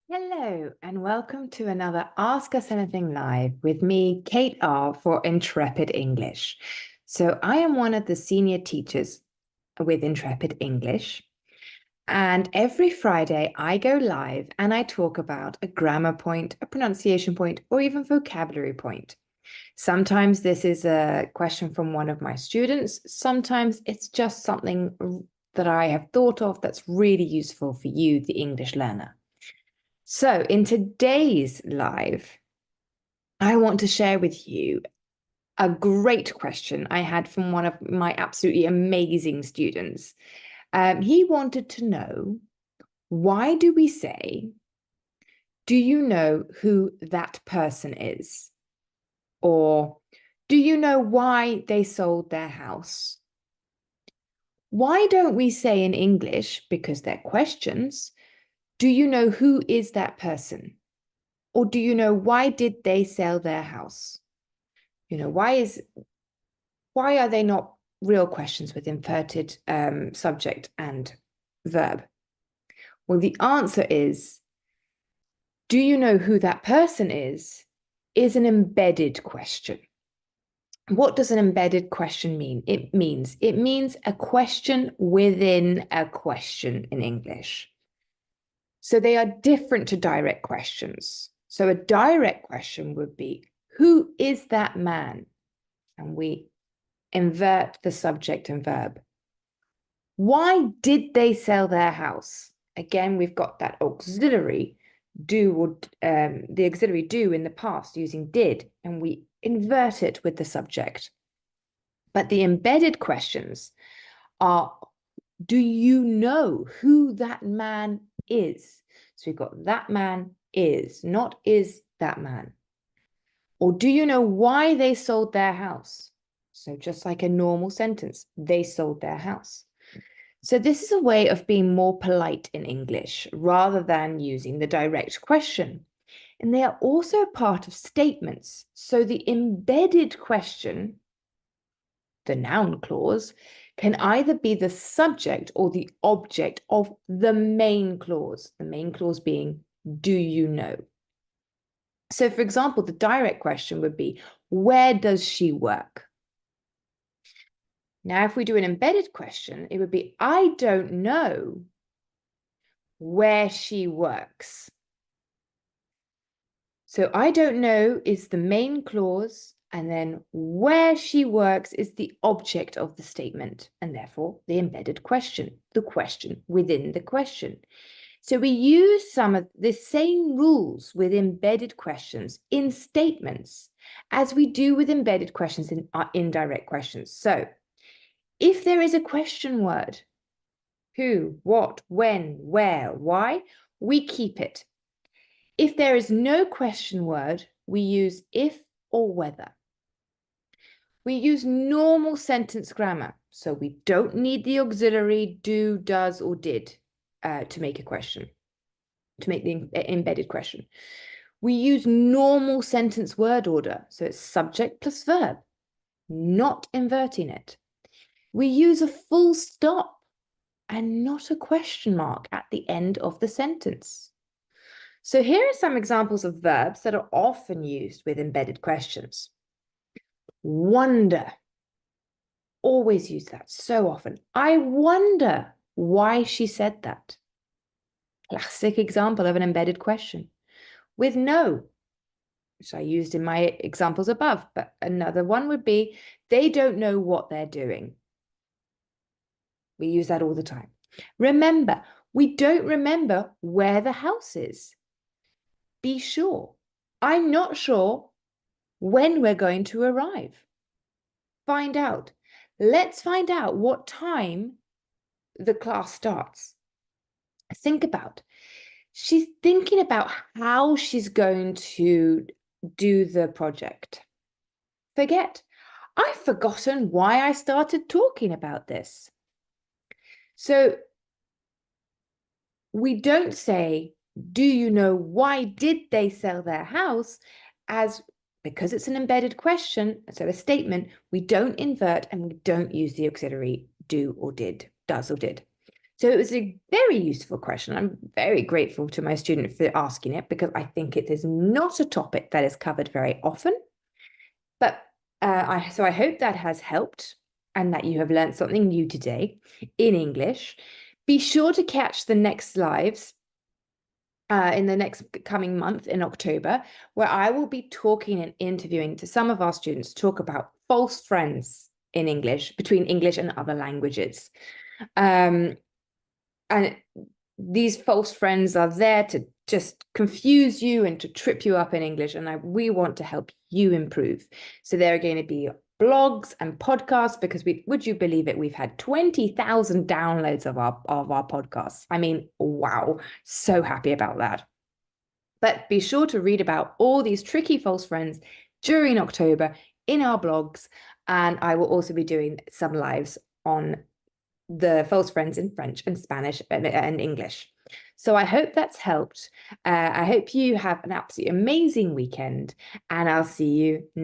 Hello, and welcome to another Ask Us Anything Live with me, Kate R. for Intrepid English. So, I am one of the senior teachers with Intrepid English, and every Friday I go live and I talk about a grammar point, a pronunciation point, or even vocabulary point. Sometimes this is a question from one of my students, sometimes it's just something that I have thought of that's really useful for you, the English learner. So, in today's live, I want to share with you a great question I had from one of my absolutely amazing students. He wanted to know, why do we say, do you know who that person is? Or, do you know why they sold their house? Why don't we say in English, because they're questions, do you know who is that person? Or do you know why did they sell their house? Why are they not real questions with inverted subject and verb? Well, the answer is, do you know who that person is an embedded question. What does an embedded question mean? It means a question within a question in English. So they are different to direct questions. So a direct question would be, who is that man? And we invert the subject and verb. Why did they sell their house? Again, we've got that auxiliary do, or the auxiliary do in the past using did, and we invert it with the subject. But the embedded questions are, do you know who that man is? So we've got that man is, not is that man. Or do you know why they sold their house? So just like a normal sentence, they sold their house. So this is a way of being more polite in English rather than using the direct question. And they are also part of statements. So the embedded question, the noun clause, can either be the subject or the object of the main clause being, do you know? So for example, the direct question would be, where does she work? Now, if we do an embedded question, it would be, I don't know where she works. So I don't know is the main clause, and then where she works is the object of the statement, and therefore the embedded question, the question within the question. So we use some of the same rules with embedded questions in statements as we do with embedded questions in indirect questions. So if there is a question word, who, what, when, where, why, we keep it. If there is no question word, we use if or whether. We use normal sentence grammar, so we don't need the auxiliary do, does, or did to make a question, to make the embedded question. We use normal sentence word order, so it's subject plus verb, not inverting it. We use a full stop and not a question mark at the end of the sentence. So here are some examples of verbs that are often used with embedded questions. Wonder. Always use that so often. I wonder why she said that. Classic example of an embedded question. With no, which I used in my examples above, but another one would be, they don't know what they're doing. We use that all the time. Remember, we don't remember where the house is. Be sure. I'm not sure when we're going to arrive. Find out. Let's find out what time the class starts. Think about. She's thinking about how she's going to do the project. Forget. I've forgotten why I started talking about this. So we don't say, do you know why did they sell their house? Because it's an embedded question, so a statement, we don't invert and we don't use the auxiliary do or did, does or did. So it was a very useful question. I'm very grateful to my student for asking it because I think it is not a topic that is covered very often. But I hope that has helped and that you have learned something new today in English. Be sure to catch the next lives in the next coming month in October, where I will be talking and interviewing to some of our students to talk about false friends in English, between English and other languages. And these false friends are there to just confuse you and to trip you up in English. And we want to help you improve. So there are going to be blogs and podcasts because would you believe it? We've had 20,000 downloads of our podcasts. I mean, wow, so happy about that. But be sure to read about all these tricky false friends during October in our blogs. And I will also be doing some lives on the false friends in French and Spanish and English. So I hope that's helped. I hope you have an absolutely amazing weekend, and I'll see you next